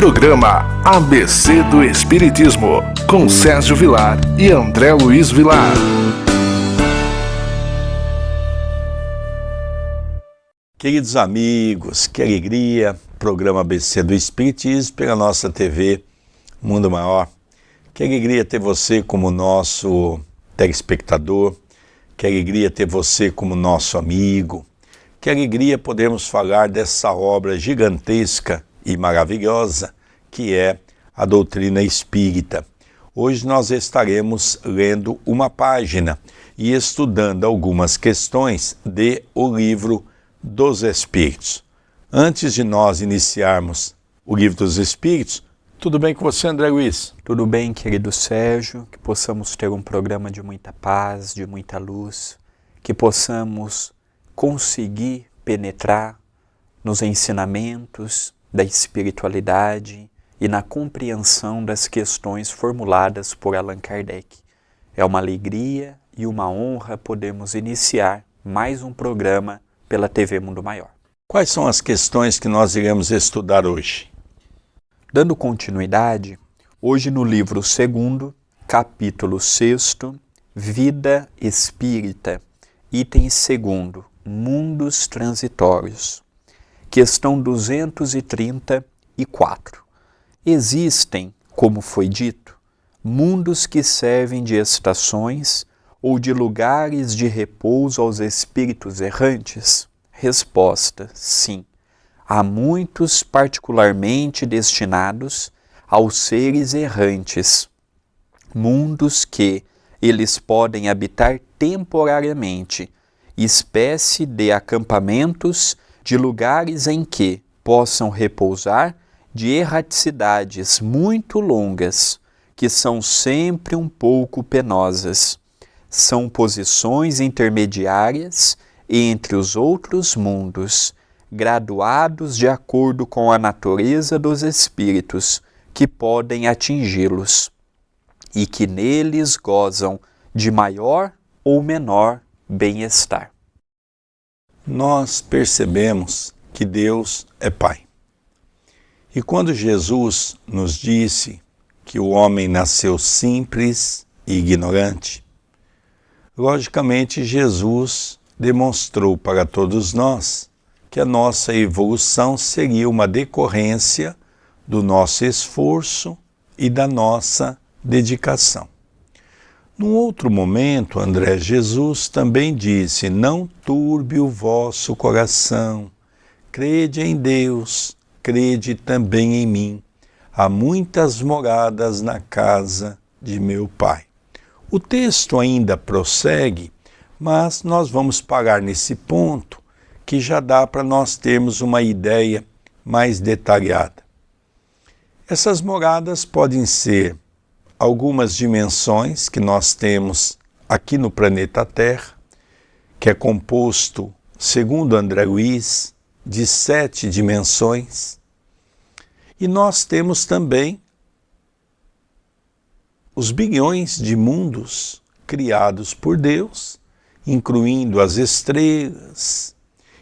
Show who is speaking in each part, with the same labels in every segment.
Speaker 1: Programa ABC do Espiritismo, com Sérgio Vilar e André Luiz Vilar.
Speaker 2: Queridos amigos, que alegria, programa ABC do Espiritismo pela nossa TV Mundo Maior. Que alegria ter você como nosso telespectador, que alegria ter você como nosso amigo, que alegria podermos falar dessa obra gigantesca e maravilhosa que é a doutrina espírita. Hoje nós estaremos lendo uma página e estudando algumas questões de O Livro dos Espíritos. Antes de nós iniciarmos o Livro dos Espíritos, tudo bem com você, André Luiz?
Speaker 3: Tudo bem, querido Sérgio, que possamos ter um programa de muita paz, de muita luz, que possamos conseguir penetrar nos ensinamentos da espiritualidade e na compreensão das questões formuladas por Allan Kardec. É uma alegria e uma honra podermos iniciar mais um programa pela TV Mundo Maior.
Speaker 2: Quais são as questões que nós iremos estudar hoje?
Speaker 3: Dando continuidade, hoje no livro 2º, capítulo 6º, Vida Espírita, item 2º, Mundos Transitórios. Questão 234. Existem, como foi dito, mundos que servem de estações ou de lugares de repouso aos espíritos errantes? Resposta: sim. Há muitos particularmente destinados aos seres errantes, mundos que eles podem habitar temporariamente, espécie de acampamentos de lugares em que possam repousar de erraticidades muito longas, que são sempre um pouco penosas. São posições intermediárias entre os outros mundos, graduados de acordo com a natureza dos espíritos que podem atingi-los, e que neles gozam de maior ou menor bem-estar.
Speaker 2: Nós percebemos que Deus é Pai. E quando Jesus nos disse que o homem nasceu simples e ignorante, logicamente Jesus demonstrou para todos nós que a nossa evolução seria uma decorrência do nosso esforço e da nossa dedicação. Num outro momento, André, Jesus também disse: não turbe o vosso coração, crede em Deus, crede também em mim. Há muitas moradas na casa de meu Pai. O texto ainda prossegue, mas nós vamos parar nesse ponto que já dá para nós termos uma ideia mais detalhada. Essas moradas podem ser algumas dimensões que nós temos aqui no planeta Terra, que é composto, segundo André Luiz, de 7 dimensões. E nós temos também os bilhões de mundos criados por Deus, incluindo as estrelas,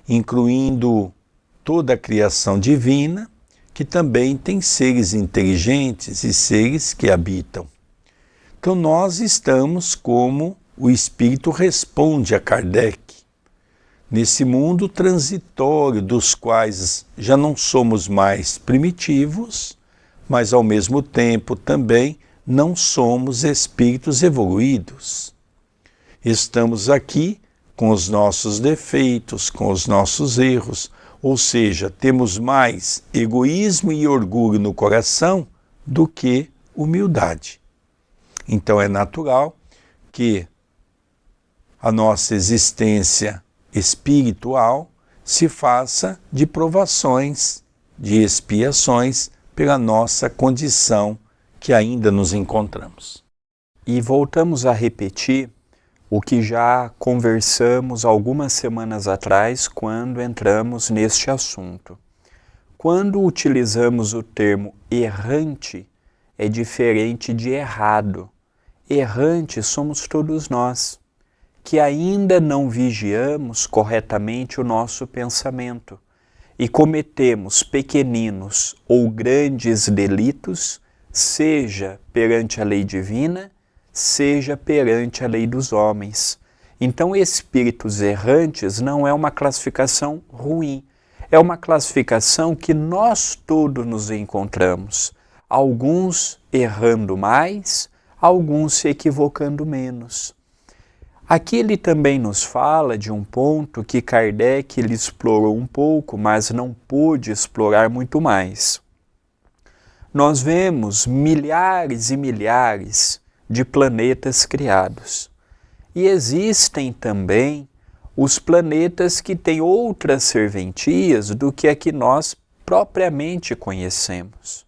Speaker 2: incluindo toda a criação divina, que também tem seres inteligentes e seres que habitam. Então nós estamos como o Espírito responde a Kardec, nesse mundo transitório dos quais já não somos mais primitivos, mas ao mesmo tempo também não somos espíritos evoluídos. Estamos aqui com os nossos defeitos, com os nossos erros, ou seja, temos mais egoísmo e orgulho no coração do que humildade. Então é natural que a nossa existência espiritual se faça de provações, de expiações pela nossa condição que ainda nos encontramos.
Speaker 3: E voltamos a repetir o que já conversamos algumas semanas atrás quando entramos neste assunto. Quando utilizamos o termo errante, é diferente de errado. Errante somos todos nós, que ainda não vigiamos corretamente o nosso pensamento e cometemos pequeninos ou grandes delitos, seja perante a lei divina, seja perante a lei dos homens. Então, espíritos errantes não é uma classificação ruim, é uma classificação que nós todos nos encontramos, alguns errando mais, alguns se equivocando menos. Aqui ele também nos fala de um ponto que Kardec ele explorou um pouco, mas não pôde explorar muito mais. Nós vemos milhares e milhares de planetas criados. E existem também os planetas que têm outras serventias do que a que nós propriamente conhecemos.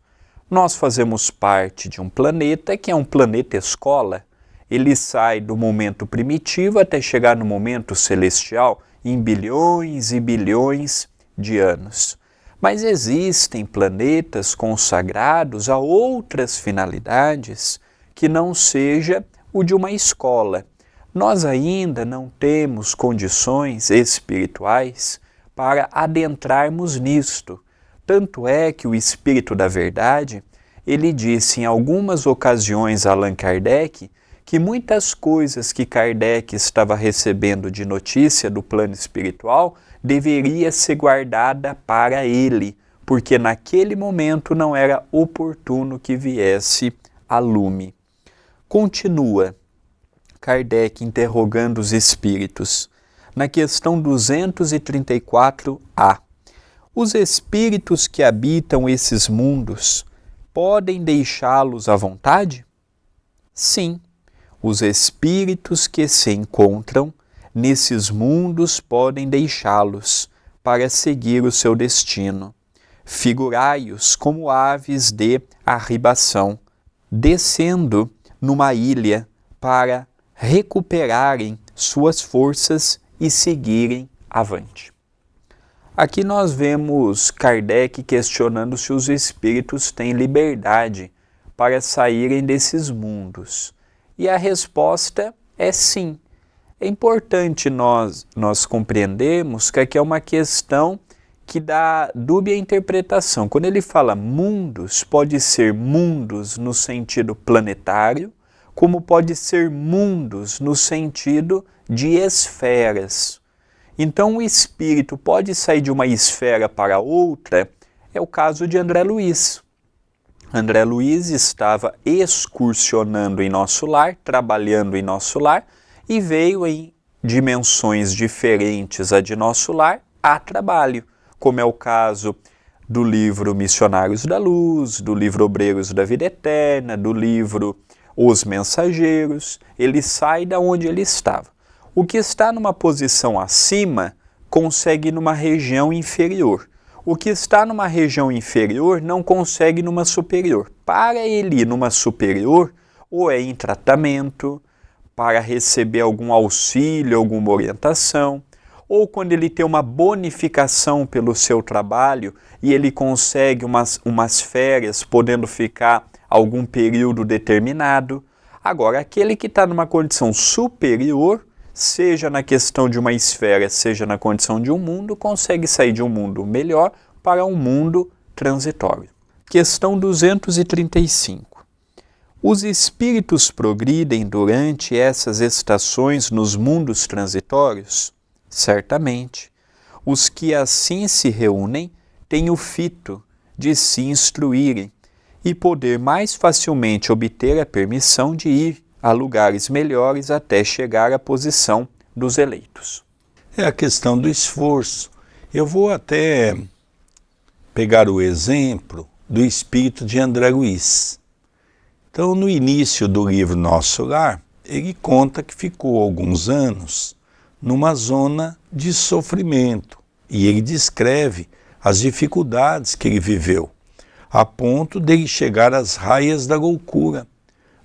Speaker 3: Nós fazemos parte de um planeta que é um planeta escola. Ele sai do momento primitivo até chegar no momento celestial em bilhões e bilhões de anos. Mas existem planetas consagrados a outras finalidades que não seja o de uma escola. Nós ainda não temos condições espirituais para adentrarmos nisto. Tanto é que o Espírito da Verdade, ele disse em algumas ocasiões a Allan Kardec que muitas coisas que Kardec estava recebendo de notícia do plano espiritual deveria ser guardada para ele, porque naquele momento não era oportuno que viesse a lume. Continua Kardec interrogando os espíritos. Na questão 234A, os espíritos que habitam esses mundos podem deixá-los à vontade? Sim, os espíritos que se encontram nesses mundos podem deixá-los para seguir o seu destino. Figurai-os como aves de arribação, descendo numa ilha para recuperarem suas forças e seguirem avante. Aqui nós vemos Kardec questionando se os espíritos têm liberdade para saírem desses mundos. E a resposta é sim. É importante nós compreendermos que aqui é uma questão que dá dúbia interpretação. Quando ele fala mundos, pode ser mundos no sentido planetário, como pode ser mundos no sentido de esferas. Então o espírito pode sair de uma esfera para outra, é o caso de André Luiz. André Luiz estava excursionando em nosso lar, trabalhando em nosso lar, e veio em dimensões diferentes a de nosso lar a trabalho, como é o caso do livro Missionários da Luz, do livro Obreiros da Vida Eterna, do livro Os Mensageiros. Ele sai da onde ele estava. O que está numa posição acima consegue ir numa região inferior. O que está numa região inferior não consegue numa superior. Para ele ir numa superior, ou é em tratamento, para receber algum auxílio, alguma orientação, ou quando ele tem uma bonificação pelo seu trabalho e ele consegue umas férias, podendo ficar algum período determinado. Agora, aquele que está numa condição superior, seja na questão de uma esfera, seja na condição de um mundo, consegue sair de um mundo melhor para um mundo transitório. Questão 235. Os espíritos progridem durante essas estações nos mundos transitórios? Certamente. Os que assim se reúnem têm o fito de se instruírem e poder mais facilmente obter a permissão de ir a lugares melhores até chegar à posição dos eleitos.
Speaker 2: É a questão do esforço. Eu vou até pegar o exemplo do espírito de André Luiz. Então, no início do livro Nosso Lar, ele conta que ficou alguns anos numa zona de sofrimento e ele descreve as dificuldades que ele viveu, a ponto de ele chegar às raias da loucura.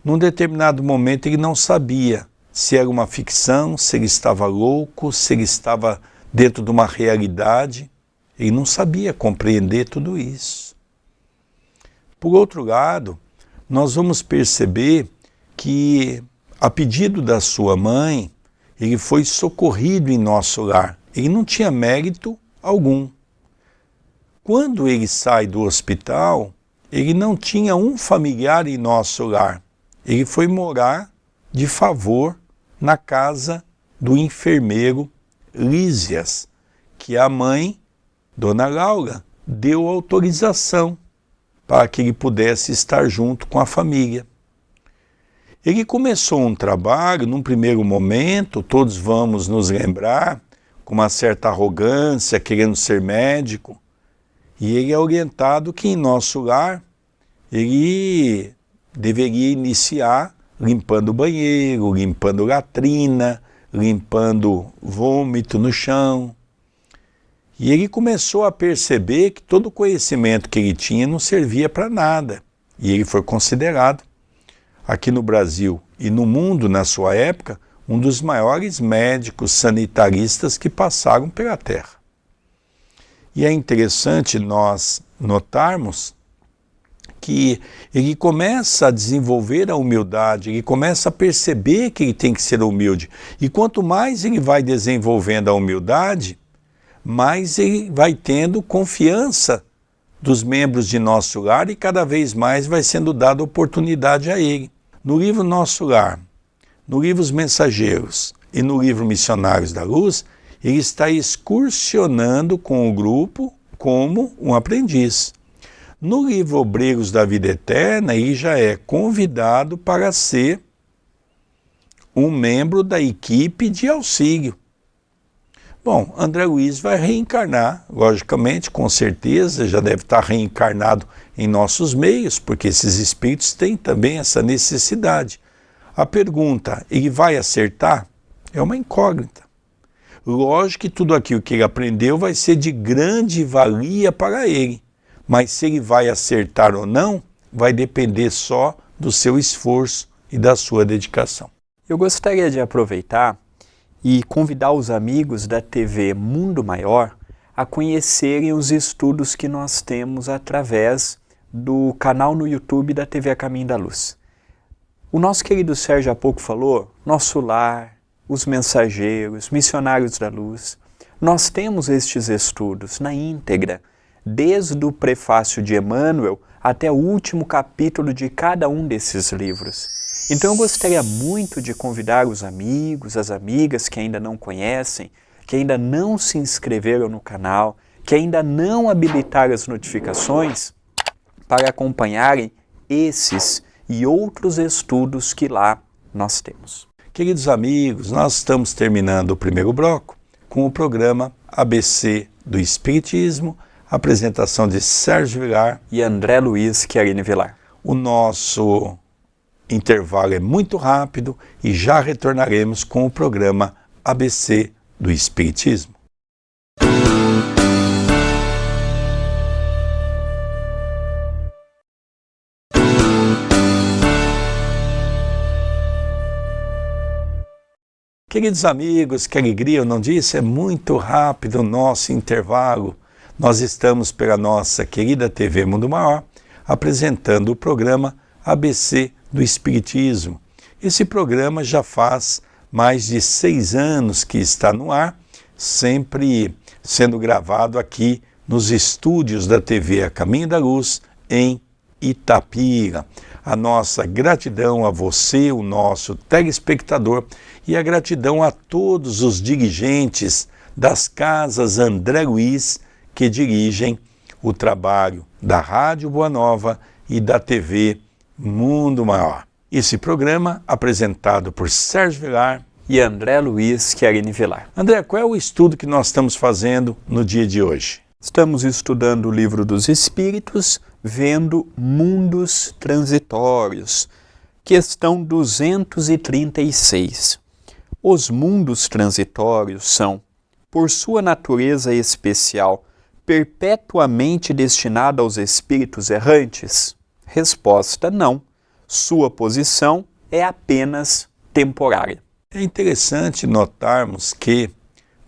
Speaker 2: Num determinado momento ele não sabia se era uma ficção, se ele estava louco, se ele estava dentro de uma realidade. Ele não sabia compreender tudo isso. Por outro lado, nós vamos perceber que, a pedido da sua mãe, ele foi socorrido em nosso lar. Ele não tinha mérito algum. quando ele sai do hospital, ele não tinha um familiar em nosso lar. Ele foi morar de favor na casa do enfermeiro Lísias, que a mãe, Dona Laura, deu autorização para que ele pudesse estar junto com a família. Ele começou um trabalho, num primeiro momento, todos vamos nos lembrar, com uma certa arrogância, querendo ser médico, e ele é orientado que em nosso lar ele deveria iniciar limpando o banheiro, limpando latrina, limpando vômito no chão. E ele começou a perceber que todo o conhecimento que ele tinha não servia para nada. E ele foi considerado, aqui no Brasil e no mundo na sua época, um dos maiores médicos sanitaristas que passaram pela Terra. E é interessante nós notarmos que ele começa a desenvolver a humildade, ele começa a perceber que ele tem que ser humilde. E quanto mais ele vai desenvolvendo a humildade, mais ele vai tendo confiança dos membros de nosso lar e cada vez mais vai sendo dada oportunidade a ele. No livro Nosso Lar, no livro Os Mensageiros e no livro Missionários da Luz, ele está excursionando com o grupo como um aprendiz. No livro Obreiros da Vida Eterna, ele já é convidado para ser um membro da equipe de auxílio. Bom, André Luiz vai reencarnar, logicamente, com certeza, já deve estar reencarnado em nossos meios, porque esses espíritos têm também essa necessidade. A pergunta, ele vai acertar? É uma incógnita. Lógico que tudo aquilo que ele aprendeu vai ser de grande valia para ele, mas se ele vai acertar ou não, vai depender só do seu esforço e da sua dedicação.
Speaker 3: Eu gostaria de aproveitar e convidar os amigos da TV Mundo Maior a conhecerem os estudos que nós temos através do canal no YouTube da TV A Caminho da Luz. O nosso querido Sérgio há pouco falou, Nosso Lar, Os Mensageiros, Missionários da Luz. Nós temos estes estudos na íntegra, desde o prefácio de Emmanuel até o último capítulo de cada um desses livros. Então eu gostaria muito de convidar os amigos, as amigas que ainda não conhecem, que ainda não se inscreveram no canal, que ainda não habilitaram as notificações, para acompanharem esses e outros estudos que lá nós temos.
Speaker 2: Queridos amigos, nós estamos terminando o primeiro bloco com o programa ABC do Espiritismo, apresentação de Sérgio Vilar
Speaker 3: e André Luiz Chiarini Vilar.
Speaker 2: O nosso intervalo é muito rápido e já retornaremos com o programa ABC do Espiritismo. Queridos amigos, que alegria, eu não disse? É muito rápido o nosso intervalo. Nós estamos pela nossa querida TV Mundo Maior apresentando o programa ABC do Espiritismo. Esse programa já faz mais de 6 anos que está no ar, sempre sendo gravado aqui nos estúdios da TV A Caminho da Luz, em Itapira. A nossa gratidão a você, o nosso telespectador, e a gratidão a todos os dirigentes das casas André Luiz, que dirigem o trabalho da Rádio Boa Nova e da TV Mundo Maior. Esse programa apresentado por Sérgio Vilar
Speaker 3: e André Luiz Chiarini Vilar.
Speaker 2: André, qual é o estudo que nós estamos fazendo no dia de hoje?
Speaker 3: Estamos estudando o Livro dos Espíritos, vendo mundos transitórios. Questão 236. Os mundos transitórios são, por sua natureza especial, perpetuamente destinado aos espíritos errantes? Resposta: não. Sua posição é apenas temporária.
Speaker 2: É interessante notarmos que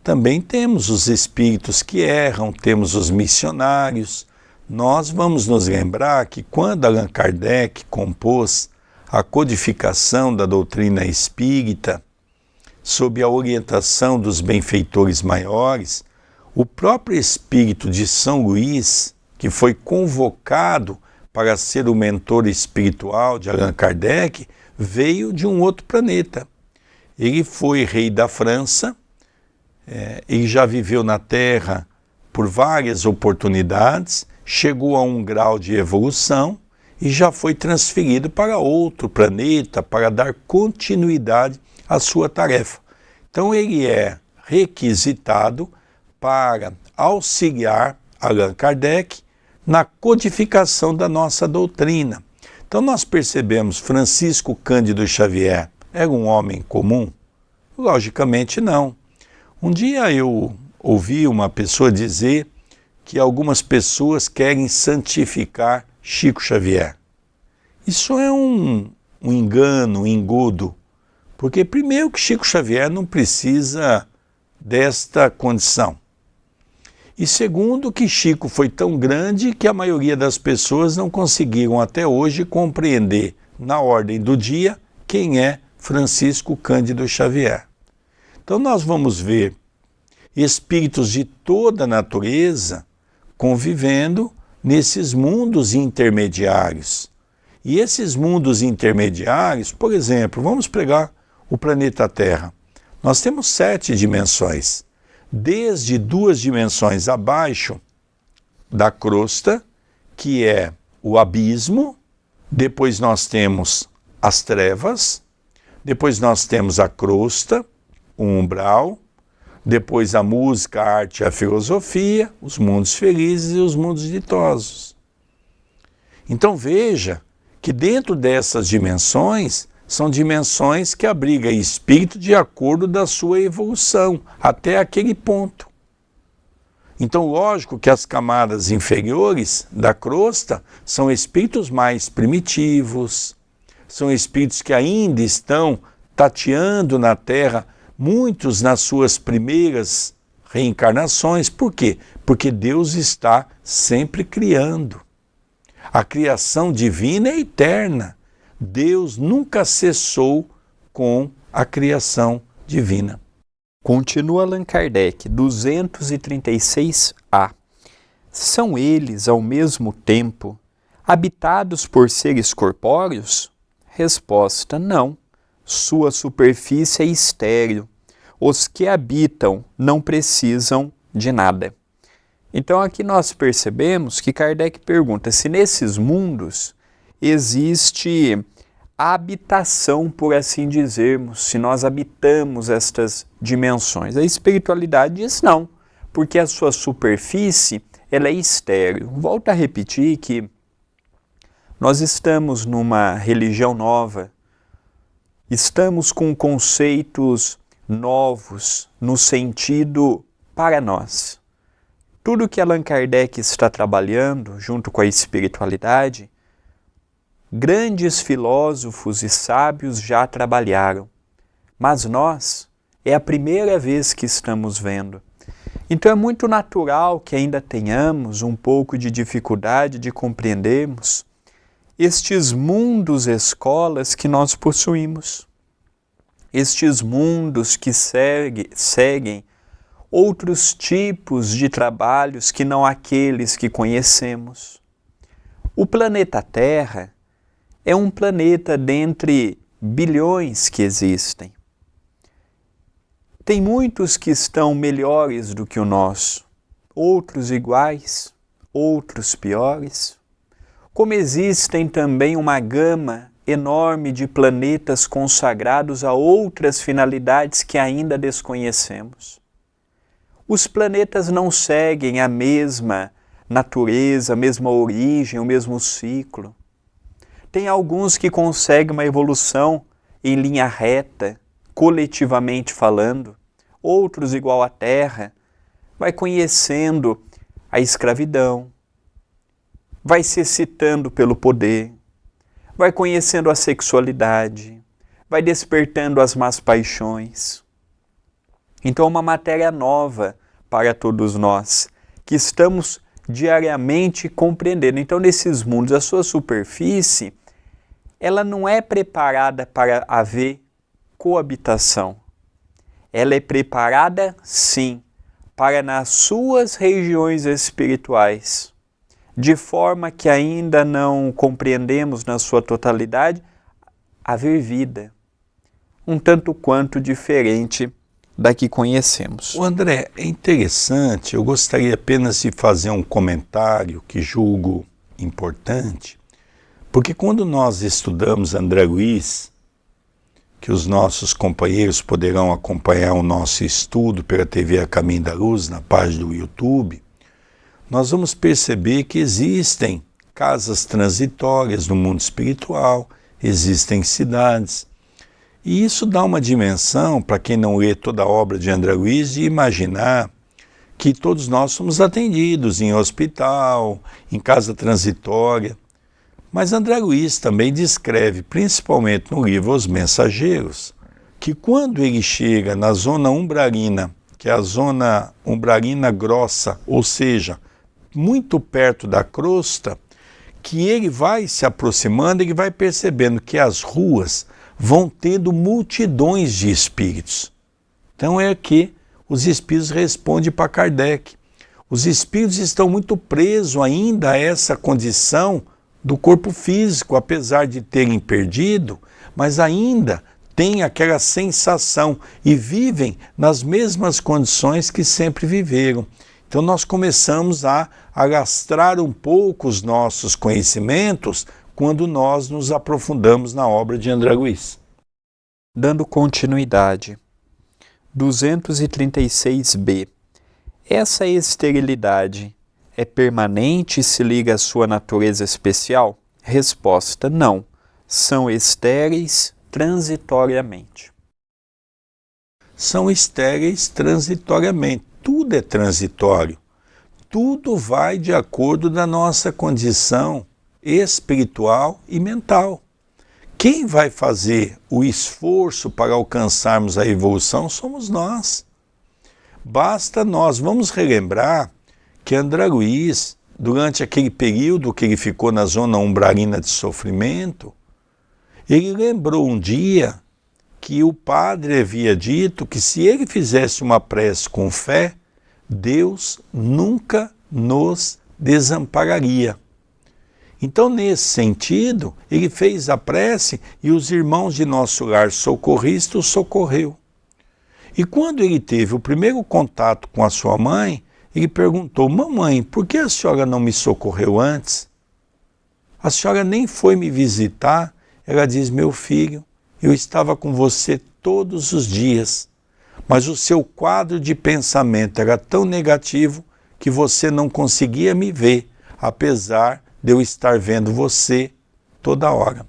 Speaker 2: também temos os espíritos que erram, temos os missionários. Nós vamos nos lembrar que quando Allan Kardec compôs a codificação da doutrina espírita, sob a orientação dos benfeitores maiores, O próprio espírito de São Luís, que foi convocado para ser o mentor espiritual de Allan Kardec, veio de um outro planeta. Ele foi rei da França, ele já viveu na Terra por várias oportunidades, chegou a um grau de evolução e já foi transferido para outro planeta para dar continuidade à sua tarefa. Então ele é requisitado para auxiliar Allan Kardec na codificação da nossa doutrina. Então nós percebemos, Francisco Cândido Xavier era um homem comum? Logicamente não. Um dia eu ouvi uma pessoa dizer que algumas pessoas querem santificar Chico Xavier. Isso é um engano, um engodo, porque primeiro que Chico Xavier não precisa desta condição. E segundo que Chico foi tão grande que a maioria das pessoas não conseguiram até hoje compreender na ordem do dia quem é Francisco Cândido Xavier. Então nós vamos ver espíritos de toda a natureza convivendo nesses mundos intermediários. E esses mundos intermediários, por exemplo, vamos pegar o planeta Terra. Nós temos 7 dimensões, desde 2 dimensões abaixo da crosta, que é o abismo, depois nós temos as trevas, depois nós temos a crosta, o umbral, depois a música, a arte e a filosofia, os mundos felizes e os mundos ditosos. Então veja que dentro dessas dimensões, são dimensões que abrigam espírito de acordo da sua evolução, até aquele ponto. Então, lógico que as camadas inferiores da crosta são espíritos mais primitivos, são espíritos que ainda estão tateando na Terra, muitos nas suas primeiras reencarnações. Por quê? Porque Deus está sempre criando. A criação divina é eterna. Deus nunca cessou com a criação divina.
Speaker 3: Continua Allan Kardec, 236a. São eles, ao mesmo tempo, habitados por seres corpóreos? Resposta: não. Sua superfície é estéril. Os que habitam não precisam de nada. Então aqui nós percebemos que Kardec pergunta se nesses mundos existe habitação, por assim dizermos, se nós habitamos estas dimensões. A espiritualidade diz não, porque a sua superfície ela é estéril. Volto a repetir que nós estamos numa religião nova, estamos com conceitos novos no sentido para nós. Tudo que Allan Kardec está trabalhando junto com a espiritualidade, grandes filósofos e sábios já trabalharam, mas nós é a primeira vez que estamos vendo. Então é muito natural que ainda tenhamos um pouco de dificuldade de compreendermos estes mundos escolas que nós possuímos, estes mundos que seguem outros tipos de trabalhos que não aqueles que conhecemos. O planeta Terra é um planeta dentre bilhões que existem. Tem muitos que estão melhores do que o nosso, outros iguais, outros piores. Como existem também uma gama enorme de planetas consagrados a outras finalidades que ainda desconhecemos. Os planetas não seguem a mesma natureza, a mesma origem, o mesmo ciclo. Tem alguns que conseguem uma evolução em linha reta, coletivamente falando. Outros, igual à Terra, vai conhecendo a escravidão, vai se excitando pelo poder, vai conhecendo a sexualidade, vai despertando as más paixões. Então é uma matéria nova para todos nós, que estamos diariamente compreendendo. Então nesses mundos, a sua superfície, ela não é preparada para haver coabitação. Ela é preparada, sim, para nas suas regiões espirituais, de forma que ainda não compreendemos na sua totalidade, haver vida, um tanto quanto diferente da que conhecemos.
Speaker 2: O André, é interessante, eu gostaria apenas de fazer um comentário que julgo importante, porque quando nós estudamos André Luiz, que os nossos companheiros poderão acompanhar o nosso estudo pela TV A Caminho da Luz, na página do YouTube, nós vamos perceber que existem casas transitórias no mundo espiritual, existem cidades. E isso dá uma dimensão, para quem não lê toda a obra de André Luiz, de imaginar que todos nós somos atendidos em hospital, em casa transitória. Mas André Luiz também descreve, principalmente no livro Os Mensageiros, que quando ele chega na zona umbralina, que é a zona umbralina grossa, ou seja, muito perto da crosta, que ele vai se aproximando, ele vai percebendo que as ruas vão tendo multidões de espíritos. Então é que os espíritos respondem para Kardec. Os espíritos estão muito presos ainda a essa condição do corpo físico, apesar de terem perdido, mas ainda têm aquela sensação e vivem nas mesmas condições que sempre viveram. Então nós começamos a alastrar um pouco os nossos conhecimentos quando nós nos aprofundamos na obra de André Luiz.
Speaker 3: Dando continuidade, 236b. Essa esterilidade é permanente e se liga à sua natureza especial? Resposta: não. São estéreis transitoriamente.
Speaker 2: São estéreis transitoriamente. Tudo é transitório. Tudo vai de acordo da nossa condição espiritual e mental. Quem vai fazer o esforço para alcançarmos a evolução somos nós. Basta nós. Vamos relembrar que André Luiz, durante aquele período que ele ficou na zona umbralina de sofrimento, ele lembrou um dia que o padre havia dito que se ele fizesse uma prece com fé, Deus nunca nos desampararia. Então, nesse sentido, ele fez a prece e os irmãos de nosso lar socorristas o socorreu. E quando ele teve o primeiro contato com a sua mãe, ele perguntou: mamãe, por que a senhora não me socorreu antes? A senhora nem foi me visitar. Ela diz: meu filho, eu estava com você todos os dias, mas o seu quadro de pensamento era tão negativo que você não conseguia me ver, apesar de eu estar vendo você toda hora.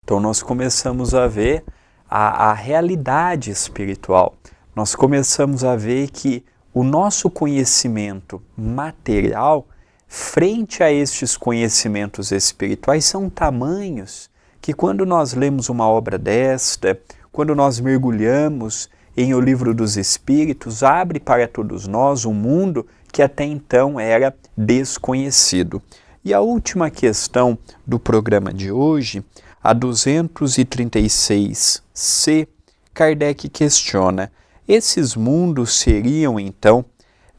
Speaker 3: Então nós começamos a ver a realidade espiritual. Nós começamos a ver que o nosso conhecimento material, frente a estes conhecimentos espirituais, são tamanhos que quando nós lemos uma obra desta, quando nós mergulhamos em O Livro dos Espíritos, abre para todos nós um mundo que até então era desconhecido. E a última questão do programa de hoje, a 236c, Kardec questiona: esses mundos seriam, então,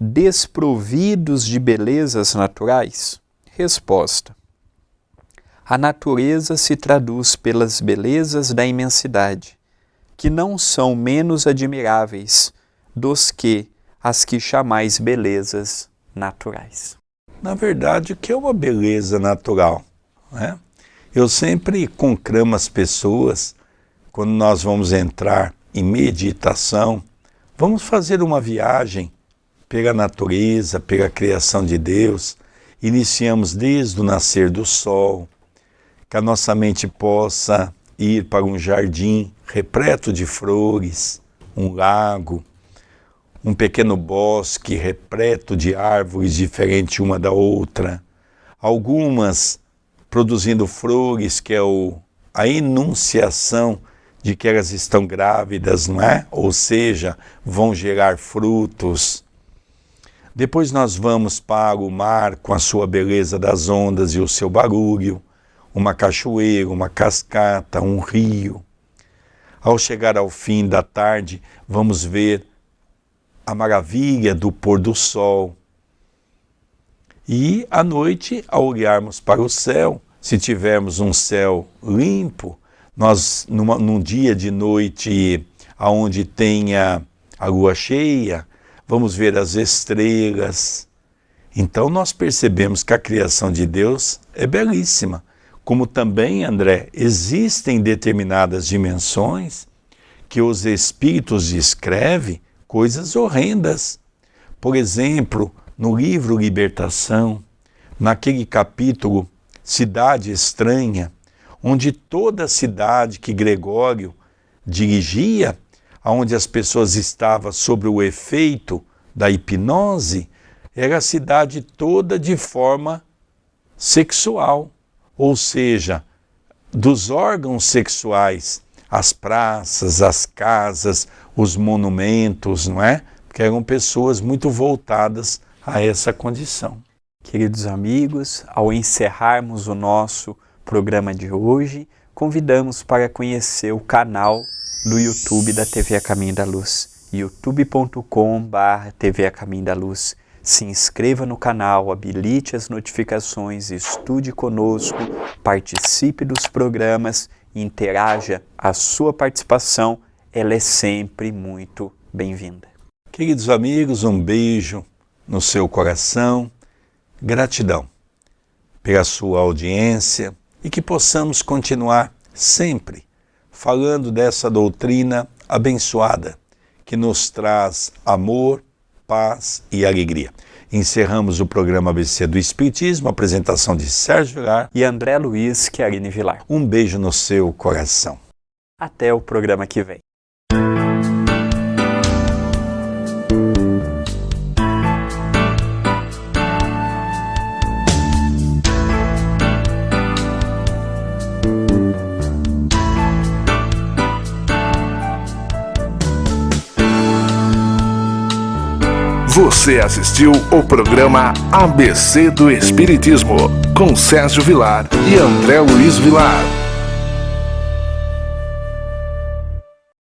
Speaker 3: desprovidos de belezas naturais? Resposta: a natureza se traduz pelas belezas da imensidade, que não são menos admiráveis dos que as que chamais belezas naturais.
Speaker 2: Na verdade, o que é uma beleza natural? Né? Eu sempre conclamo as pessoas, quando nós vamos entrar em meditação, vamos fazer uma viagem pela natureza, pela criação de Deus. Iniciamos desde o nascer do sol, que a nossa mente possa ir para um jardim repleto de flores, um lago, um pequeno bosque repleto de árvores diferentes uma da outra, algumas produzindo flores, que é a enunciação de que elas estão grávidas, não é? Ou seja, vão gerar frutos. Depois nós vamos para o mar com a sua beleza das ondas e o seu barulho, uma cachoeira, uma cascata, um rio. Ao chegar ao fim da tarde, vamos ver a maravilha do pôr do sol. E à noite, ao olharmos para o céu, se tivermos um céu limpo, nós num dia de noite onde tenha a lua cheia, vamos ver as estrelas. Então nós percebemos que a criação de Deus é belíssima. Como também, André, existem determinadas dimensões que os espíritos descrevem coisas horrendas. Por exemplo, no livro Libertação, naquele capítulo Cidade Estranha, onde toda a cidade que Gregório dirigia, onde as pessoas estavam sob o efeito da hipnose, era a cidade toda de forma sexual, ou seja, dos órgãos sexuais, as praças, as casas, os monumentos, não é? Porque eram pessoas muito voltadas a essa condição.
Speaker 3: Queridos amigos, ao encerrarmos o nosso programa de hoje, convidamos para conhecer o canal do YouTube da TV A Caminho da Luz, youtube.com/TV A Caminho da Luz. Se inscreva no canal, habilite as notificações, estude conosco, participe dos programas, interaja. A sua participação, ela é sempre muito bem-vinda.
Speaker 2: Queridos amigos, um beijo no seu coração, gratidão pela sua audiência e que possamos continuar sempre falando dessa doutrina abençoada que nos traz amor, paz e alegria. Encerramos o programa ABC do Espiritismo, apresentação de Sérgio Vilar
Speaker 3: e André Luiz Chiarini Vilar.
Speaker 2: Um beijo no seu coração.
Speaker 3: Até o programa que vem.
Speaker 1: Você assistiu o programa ABC do Espiritismo, com Sérgio Vilar e André Luiz Vilar.